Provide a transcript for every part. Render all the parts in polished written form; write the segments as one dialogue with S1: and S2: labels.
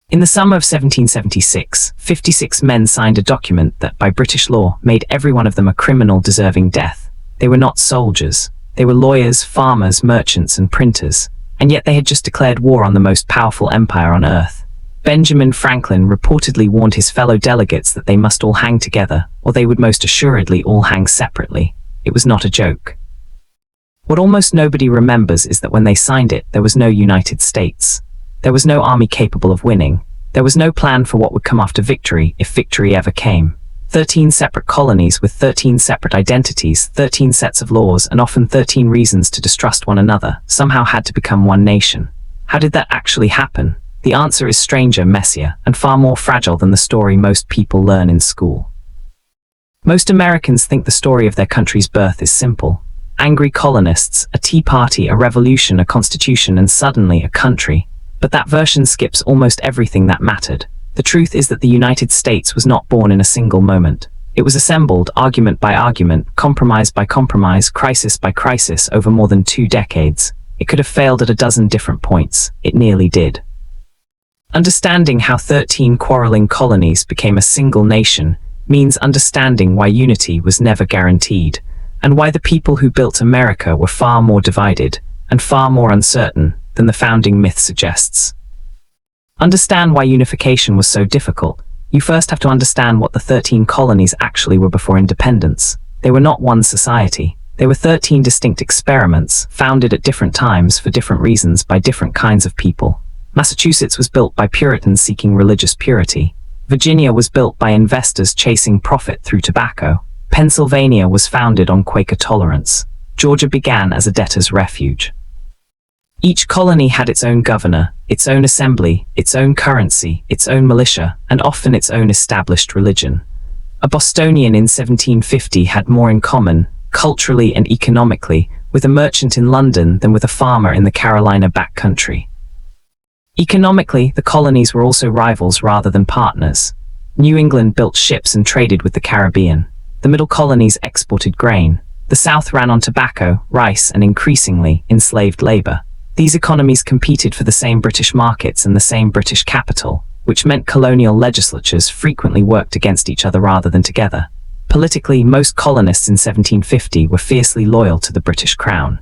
S1: In the summer of 1776, 56 men signed a document that, by British law, made every one of them a criminal deserving death. They were not soldiers. They were lawyers, farmers, merchants, and printers. And yet they had just declared war on the most powerful empire on earth. Benjamin Franklin reportedly warned his fellow delegates that they must all hang together, or they would most assuredly all hang separately. It was not a joke. What almost nobody remembers is that when they signed it, there was no United States. There was no army capable of winning. There was no plan for what would come after victory, if victory ever came. 13 separate colonies with 13 separate identities, 13 sets of laws, and often 13 reasons to distrust one another, somehow had to become one nation. How did that actually happen? The answer is stranger, messier, and far more fragile than the story most people learn in school. Most Americans think the story of their country's birth is simple. Angry colonists, a tea party, a revolution, a constitution, and suddenly a country. But that version skips almost everything that mattered. The truth is that the United States was not born in a single moment. It was assembled, argument by argument, compromise by compromise, crisis by crisis, over more than 2 decades. It could have failed at a dozen different points. It nearly did. Understanding how 13 quarreling colonies became a single nation means understanding why unity was never guaranteed, and why the people who built America were far more divided and far more uncertain than the founding myth suggests. Understand why unification was so difficult. You first have to understand what the 13 colonies actually were before independence. They were not one society. They were 13 distinct experiments, founded at different times for different reasons by different kinds of people. Massachusetts was built by Puritans seeking religious purity. Virginia was built by investors chasing profit through tobacco. Pennsylvania was founded on Quaker tolerance. Georgia began as a debtor's refuge. Each colony had its own governor, its own assembly, its own currency, its own militia, and often its own established religion. A Bostonian in 1750 had more in common, culturally and economically, with a merchant in London than with a farmer in the Carolina backcountry. Economically, the colonies were also rivals rather than partners. New England built ships and traded with the Caribbean. The middle colonies exported grain. The South ran on tobacco, rice, and increasingly, enslaved labor. These economies competed for the same British markets and the same British capital, which meant colonial legislatures frequently worked against each other rather than together. Politically, most colonists in 1750 were fiercely loyal to the British Crown.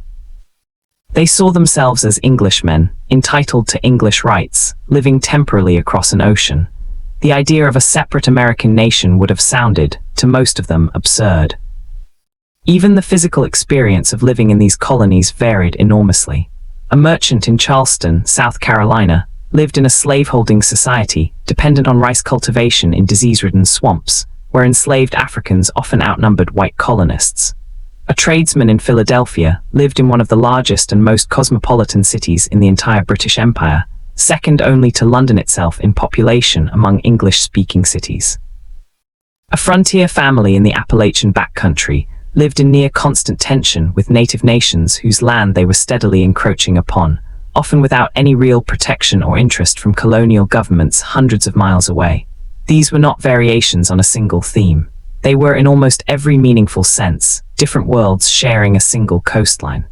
S1: They saw themselves as Englishmen, entitled to English rights, living temporarily across an ocean. The idea of a separate American nation would have sounded, to most of them, absurd. Even the physical experience of living in these colonies varied enormously. A merchant in Charleston, South Carolina, lived in a slaveholding society dependent on rice cultivation in disease-ridden swamps, where enslaved Africans often outnumbered white colonists. A tradesman in Philadelphia lived in one of the largest and most cosmopolitan cities in the entire British Empire, second only to London itself in population among English-speaking cities. A frontier family in the Appalachian backcountry lived in near constant tension with native nations whose land they were steadily encroaching upon, often without any real protection or interest from colonial governments hundreds of miles away. These were not variations on a single theme. They were, in almost every meaningful sense, different worlds sharing a single coastline.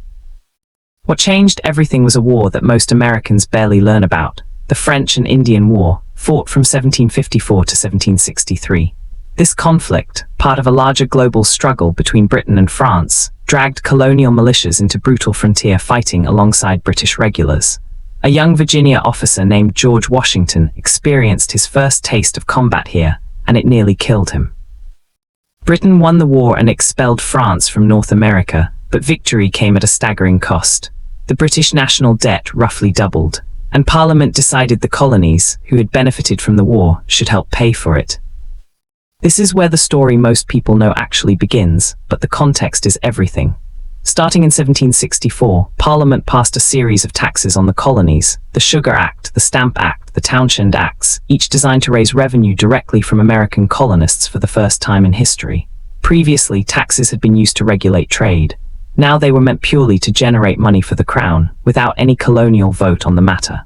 S1: What changed everything was a war that most Americans barely learn about, the French and Indian War, fought from 1754 to 1763. This conflict, part of a larger global struggle between Britain and France, dragged colonial militias into brutal frontier fighting alongside British regulars. A young Virginia officer named George Washington experienced his first taste of combat here, and it nearly killed him. Britain won the war and expelled France from North America, but victory came at a staggering cost. The British national debt roughly doubled, and Parliament decided the colonies, who had benefited from the war, should help pay for it. This is where the story most people know actually begins, but the context is everything. Starting in 1764, Parliament passed a series of taxes on the colonies, the Sugar Act, the Stamp Act, the Townshend Acts, each designed to raise revenue directly from American colonists for the first time in history. Previously, taxes had been used to regulate trade. Now they were meant purely to generate money for the crown, without any colonial vote on the matter.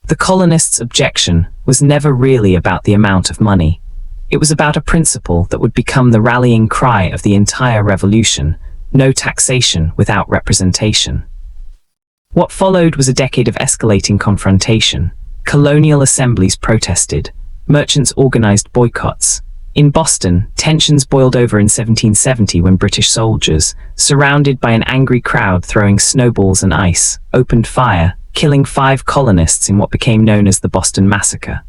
S1: The colonists' objection was never really about the amount of money. It was about a principle that would become the rallying cry of the entire revolution: no taxation without representation. What followed was a decade of escalating confrontation. Colonial assemblies protested. Merchants organized boycotts. In Boston, tensions boiled over in 1770 when British soldiers, surrounded by an angry crowd throwing snowballs and ice, opened fire, killing 5 colonists in what became known as the Boston Massacre.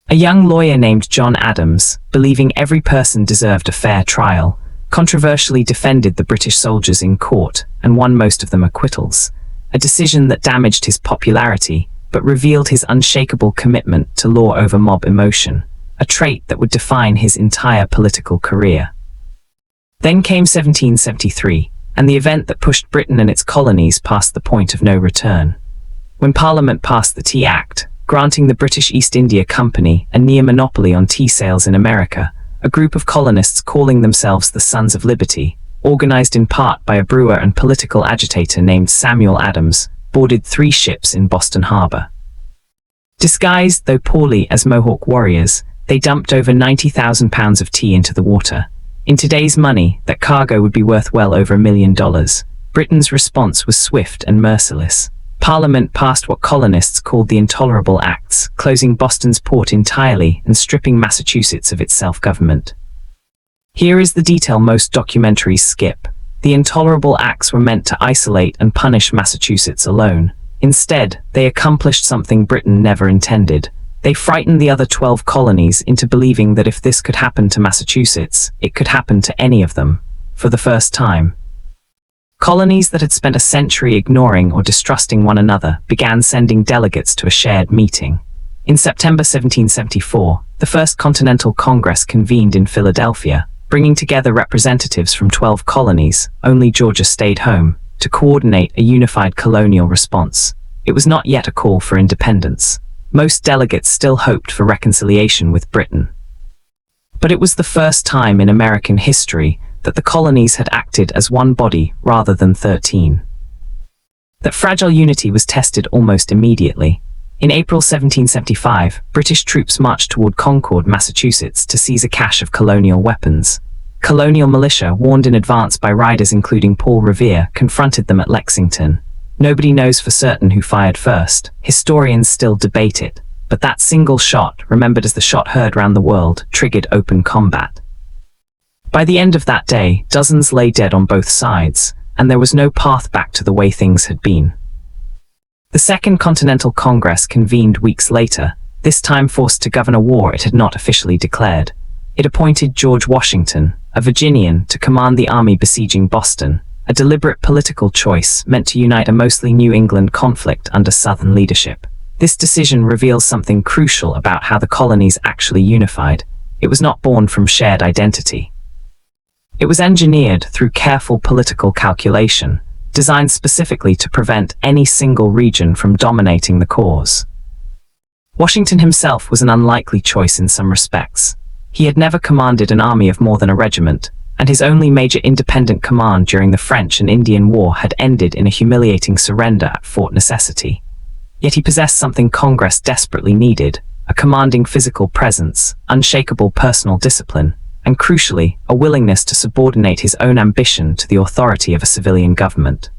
S1: A young lawyer named John Adams, believing every person deserved a fair trial, controversially defended the British soldiers in court and won most of them acquittals, a decision that damaged his popularity but revealed his unshakable commitment to law over mob emotion, a trait that would define his entire political career. Then came 1773, and the event that pushed Britain and its colonies past the point of no return. When Parliament passed the Tea Act, granting the British East India Company a near monopoly on tea sales in America, a group of colonists calling themselves the Sons of Liberty, organized in part by a brewer and political agitator named Samuel Adams, boarded 3 ships in Boston Harbor. Disguised, though poorly, as Mohawk warriors, they dumped over 90,000 pounds of tea into the water. In today's money, that cargo would be worth well over $1 million. Britain's response was swift and merciless. Parliament passed what colonists called the Intolerable Acts, closing Boston's port entirely and stripping Massachusetts of its self-government. Here is the detail most documentaries skip. The Intolerable Acts were meant to isolate and punish Massachusetts alone. Instead, they accomplished something Britain never intended. They frightened the other 12 colonies into believing that if this could happen to Massachusetts, it could happen to any of them, for the first time. Colonies that had spent a century ignoring or distrusting one another began sending delegates to a shared meeting. In September 1774, the First Continental Congress convened in Philadelphia, bringing together representatives from 12 colonies, only Georgia stayed home, to coordinate a unified colonial response. It was not yet a call for independence. Most delegates still hoped for reconciliation with Britain. But it was the first time in American history that the colonies had acted as one body rather than 13. That fragile unity was tested almost immediately. In April 1775, British troops marched toward Concord, Massachusetts, to seize a cache of colonial weapons. Colonial militia, warned in advance by riders including Paul Revere, confronted them at Lexington. Nobody knows for certain who fired first. Historians still debate it, but that single shot, remembered as the shot heard round the world, triggered open combat. By the end of that day, dozens lay dead on both sides, and there was no path back to the way things had been. The Second Continental Congress convened weeks later, this time forced to govern a war it had not officially declared. It appointed George Washington, a Virginian, to command the army besieging Boston, a deliberate political choice meant to unite a mostly New England conflict under Southern leadership. This decision reveals something crucial about how the colonies actually unified. It was not born from shared identity. It was engineered through careful political calculation, designed specifically to prevent any single region from dominating the cause. Washington himself was an unlikely choice in some respects. He had never commanded an army of more than a regiment, and his only major independent command during the French and Indian War had ended in a humiliating surrender at Fort Necessity. Yet he possessed something Congress desperately needed: a commanding physical presence, unshakable personal discipline, and crucially, a willingness to subordinate his own ambition to the authority of a civilian government.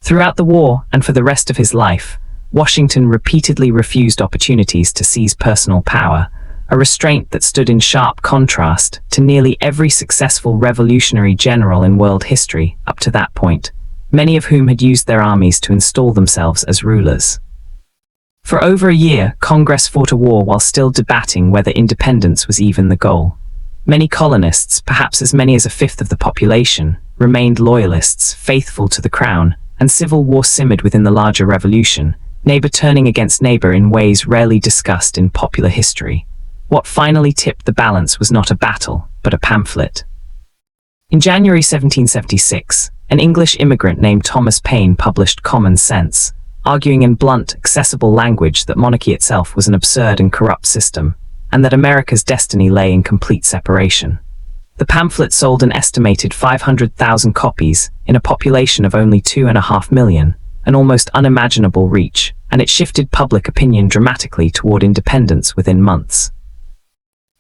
S1: Throughout the war, and for the rest of his life, Washington repeatedly refused opportunities to seize personal power, a restraint that stood in sharp contrast to nearly every successful revolutionary general in world history up to that point, many of whom had used their armies to install themselves as rulers. For over a year, Congress fought a war while still debating whether independence was even the goal. Many colonists, perhaps as many as a fifth of the population, remained loyalists, faithful to the crown, and civil war simmered within the larger revolution, neighbor turning against neighbor in ways rarely discussed in popular history. What finally tipped the balance was not a battle, but a pamphlet. In January 1776, an English immigrant named Thomas Paine published Common Sense, arguing in blunt, accessible language that monarchy itself was an absurd and corrupt system, and that America's destiny lay in complete separation. The pamphlet sold an estimated 500,000 copies in a population of only 2.5 million, an almost unimaginable reach, and it shifted public opinion dramatically toward independence within months.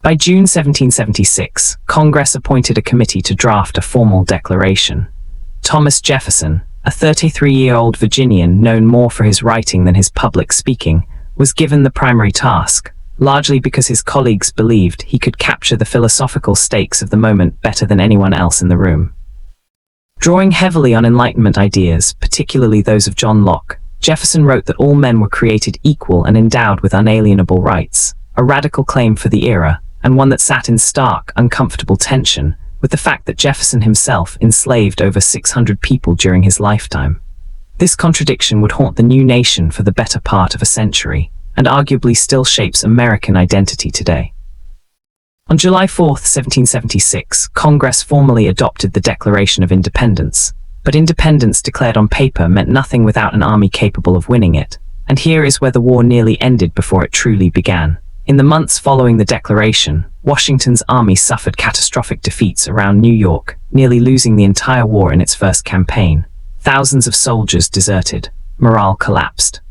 S1: By June 1776, Congress appointed a committee to draft a formal declaration. Thomas Jefferson, a 33-year-old Virginian known more for his writing than his public speaking, was given the primary task, largely because his colleagues believed he could capture the philosophical stakes of the moment better than anyone else in the room. Drawing heavily on Enlightenment ideas, particularly those of John Locke, Jefferson wrote that all men were created equal and endowed with unalienable rights, a radical claim for the era, and one that sat in stark, uncomfortable tension with the fact that Jefferson himself enslaved over 600 people during his lifetime. This contradiction would haunt the new nation for the better part of a century, and arguably still shapes American identity today. On July 4, 1776, Congress formally adopted the Declaration of Independence, but independence declared on paper meant nothing without an army capable of winning it, and here is where the war nearly ended before it truly began. In the months following the declaration, Washington's army suffered catastrophic defeats around New York, nearly losing the entire war in its first campaign. Thousands of soldiers deserted. Morale collapsed.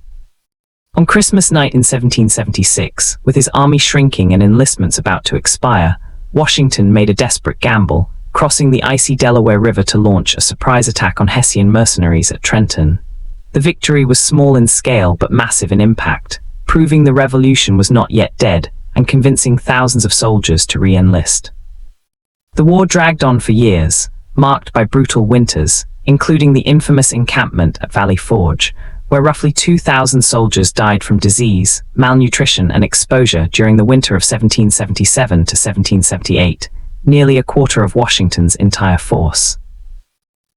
S1: On Christmas night in 1776, with his army shrinking and enlistments about to expire, Washington made a desperate gamble, crossing the icy Delaware River to launch a surprise attack on Hessian mercenaries at Trenton. The victory was small in scale but massive in impact, proving the revolution was not yet dead and convincing thousands of soldiers to re-enlist. The war dragged on for years, marked by brutal winters, including the infamous encampment at Valley Forge, where roughly 2,000 soldiers died from disease, malnutrition, and exposure during the winter of 1777 to 1778, nearly a quarter of Washington's entire force.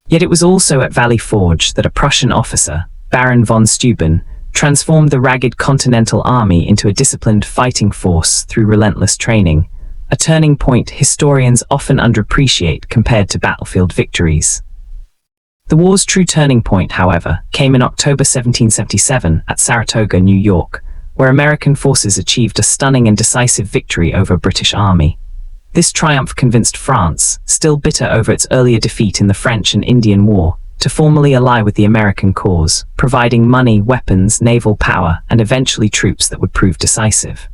S1: Yet it was also at Valley Forge that a Prussian officer, Baron von Steuben, transformed the ragged Continental Army into a disciplined fighting force through relentless training, a turning point historians often underappreciate compared to battlefield victories. The war's true turning point, however, came in October 1777 at Saratoga, New York, where American forces achieved a stunning and decisive victory over a British army. This triumph convinced France, still bitter over its earlier defeat in the French and Indian War, to formally ally with the American cause, providing money, weapons, naval power, and eventually troops that would prove decisive.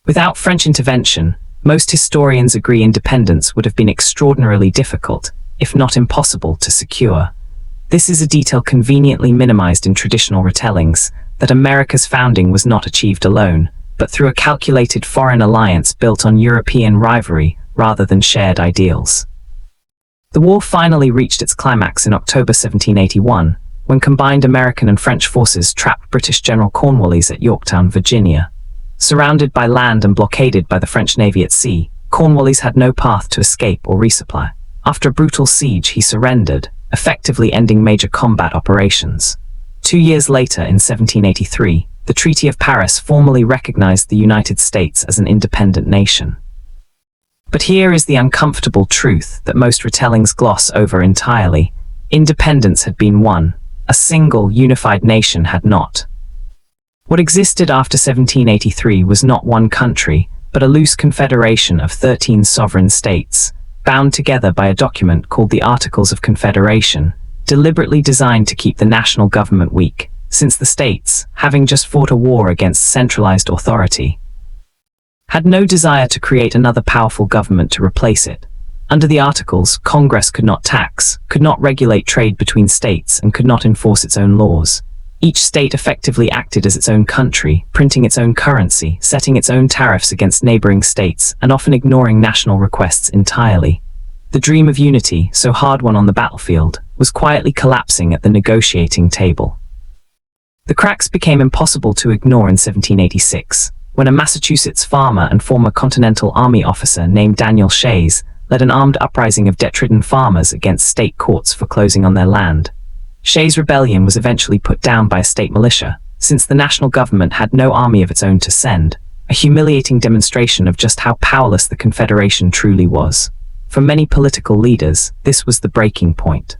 S1: Without French intervention, most historians agree independence would have been extraordinarily difficult, if not impossible, to secure. This is a detail conveniently minimized in traditional retellings, that America's founding was not achieved alone, but through a calculated foreign alliance built on European rivalry rather than shared ideals. The war finally reached its climax in October 1781, when combined American and French forces trapped British General Cornwallis at Yorktown, Virginia. Surrounded by land and blockaded by the French Navy at sea, Cornwallis had no path to escape or resupply. After a brutal siege, he surrendered, effectively ending major combat operations. 2 years later, in 1783, the Treaty of Paris formally recognized the United States as an independent nation. But here is the uncomfortable truth that most retellings gloss over entirely. Independence had been won. A single, unified nation had not. What existed after 1783 was not one country, but a loose confederation of 13 sovereign states, bound together by a document called the Articles of Confederation, deliberately designed to keep the national government weak, since the states, having just fought a war against centralized authority, had no desire to create another powerful government to replace it. Under the Articles, Congress could not tax, could not regulate trade between states, and could not enforce its own laws. Each state effectively acted as its own country, printing its own currency, setting its own tariffs against neighboring states, and often ignoring national requests entirely. The dream of unity, so hard won on the battlefield, was quietly collapsing at the negotiating table. The cracks became impossible to ignore in 1786, when a Massachusetts farmer and former Continental Army officer named Daniel Shays led an armed uprising of debt-ridden farmers against state courts for closing on their land. Shays' rebellion was eventually put down by a state militia, since the national government had no army of its own to send, a humiliating demonstration of just how powerless the Confederation truly was. For many political leaders, this was the breaking point.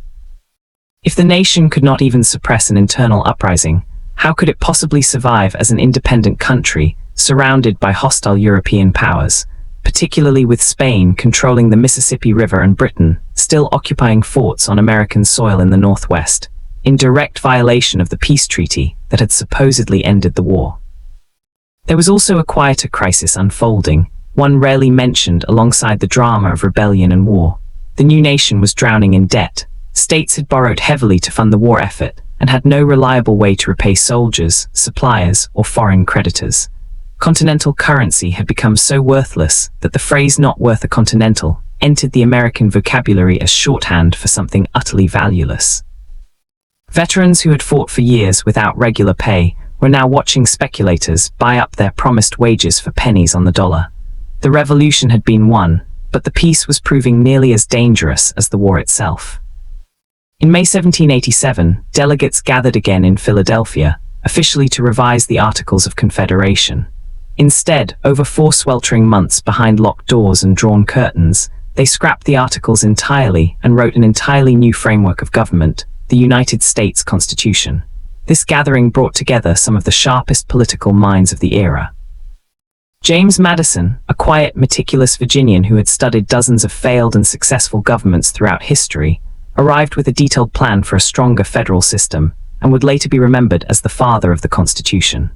S1: If the nation could not even suppress an internal uprising, how could it possibly survive as an independent country, surrounded by hostile European powers, particularly with Spain controlling the Mississippi River and Britain still occupying forts on American soil in the Northwest, in direct violation of the peace treaty that had supposedly ended the war? There was also a quieter crisis unfolding, one rarely mentioned alongside the drama of rebellion and war. The new nation was drowning in debt. States had borrowed heavily to fund the war effort, and had no reliable way to repay soldiers, suppliers, or foreign creditors. Continental currency had become so worthless that the phrase "not worth a continental" entered the American vocabulary as shorthand for something utterly valueless. Veterans who had fought for years without regular pay were now watching speculators buy up their promised wages for pennies on the dollar. The revolution had been won, but the peace was proving nearly as dangerous as the war itself. In May 1787, delegates gathered again in Philadelphia, officially to revise the Articles of Confederation. Instead, over 4 sweltering months behind locked doors and drawn curtains, they scrapped the Articles entirely and wrote an entirely new framework of government, the United States Constitution. This gathering brought together some of the sharpest political minds of the era. James Madison, a quiet, meticulous Virginian who had studied dozens of failed and successful governments throughout history, arrived with a detailed plan for a stronger federal system, and would later be remembered as the father of the Constitution.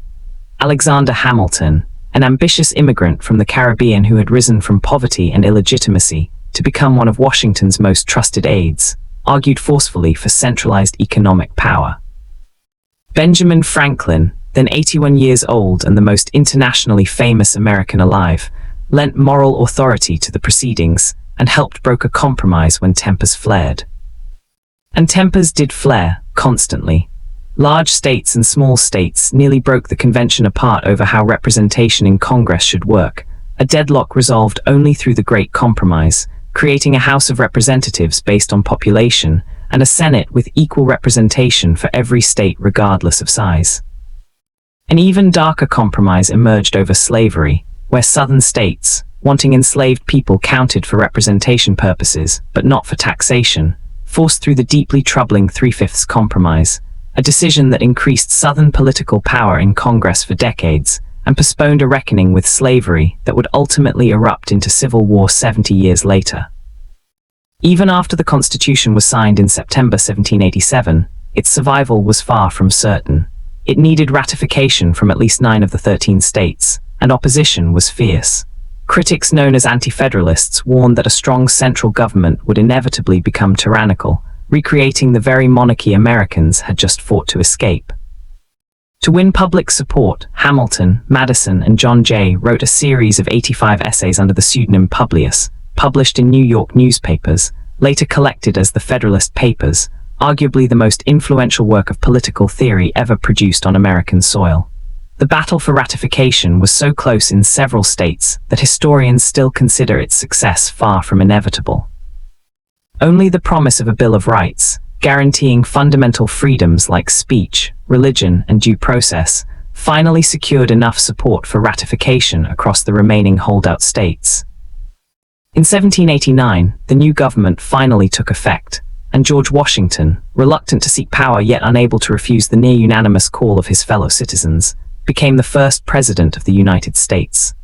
S1: Alexander Hamilton, an ambitious immigrant from the Caribbean who had risen from poverty and illegitimacy to become one of Washington's most trusted aides, argued forcefully for centralized economic power. Benjamin Franklin, then 81 years old and the most internationally famous American alive, lent moral authority to the proceedings and helped broker compromise when tempers flared. And tempers did flare, constantly. Large states and small states nearly broke the convention apart over how representation in Congress should work, a deadlock resolved only through the Great Compromise, creating a House of Representatives based on population and a Senate with equal representation for every state regardless of size. An even darker compromise emerged over slavery, where Southern states, wanting enslaved people counted for representation purposes but not for taxation, forced through the deeply troubling 3/5 Compromise, a decision that increased Southern political power in Congress for decades and postponed a reckoning with slavery that would ultimately erupt into civil war 70 years later. Even after the Constitution was signed in September 1787, its survival was far from certain. It needed ratification from at least 9 of the 13 states, and opposition was fierce. Critics known as anti-federalists warned that a strong central government would inevitably become tyrannical, recreating the very monarchy Americans had just fought to escape. To win public support, Hamilton, Madison, and John Jay wrote a series of 85 essays under the pseudonym Publius, published in New York newspapers, later collected as the Federalist Papers, arguably the most influential work of political theory ever produced on American soil. The battle for ratification was so close in several states that historians still consider its success far from inevitable. Only the promise of a Bill of Rights, guaranteeing fundamental freedoms like speech, religion, and due process, finally secured enough support for ratification across the remaining holdout states. In 1789, the new government finally took effect, and George Washington, reluctant to seek power yet unable to refuse the near-unanimous call of his fellow citizens, became the first president of the United States.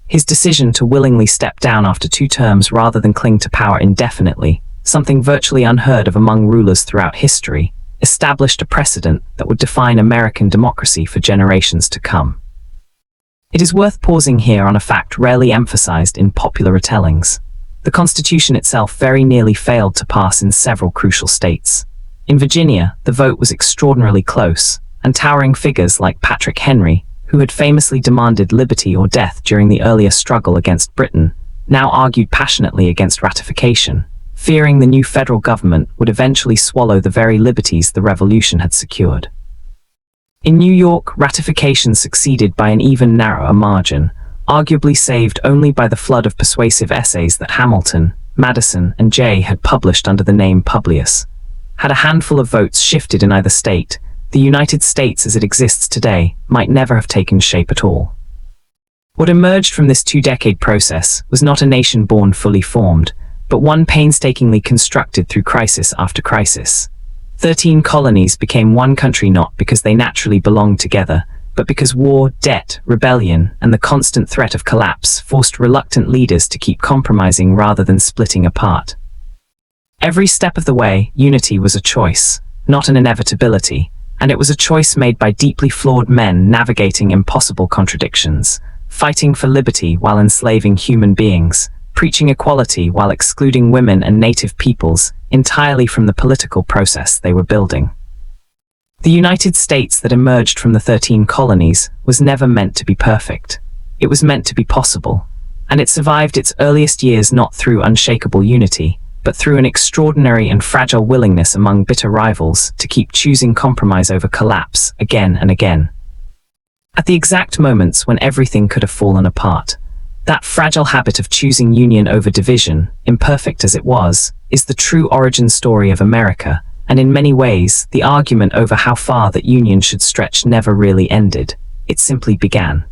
S1: His decision to willingly step down after 2 terms rather than cling to power indefinitely, something virtually unheard of among rulers throughout history, established a precedent that would define American democracy for generations to come. It is worth pausing here on a fact rarely emphasized in popular retellings. The Constitution itself very nearly failed to pass in several crucial states. In Virginia, the vote was extraordinarily close, and towering figures like Patrick Henry, who had famously demanded liberty or death during the earlier struggle against Britain, now argued passionately against ratification, fearing the new federal government would eventually swallow the very liberties the Revolution had secured. In New York, ratification succeeded by an even narrower margin, arguably saved only by the flood of persuasive essays that Hamilton, Madison, and Jay had published under the name Publius. Had a handful of votes shifted in either state, the United States as it exists today might never have taken shape at all. What emerged from this 2-decade process was not a nation born fully formed, but one painstakingly constructed through crisis after crisis. 13 colonies became one country not because they naturally belonged together, but because war, debt, rebellion, and the constant threat of collapse forced reluctant leaders to keep compromising rather than splitting apart. Every step of the way, unity was a choice, not an inevitability, and it was a choice made by deeply flawed men navigating impossible contradictions, fighting for liberty while enslaving human beings, preaching equality while excluding women and native peoples entirely from the political process they were building. The United States that emerged from the 13 colonies was never meant to be perfect. It was meant to be possible, and it survived its earliest years not through unshakable unity, but through an extraordinary and fragile willingness among bitter rivals to keep choosing compromise over collapse again and again. At the exact moments when everything could have fallen apart, that fragile habit of choosing union over division, imperfect as it was, is the true origin story of America, and in many ways, the argument over how far that union should stretch never really ended. It simply began.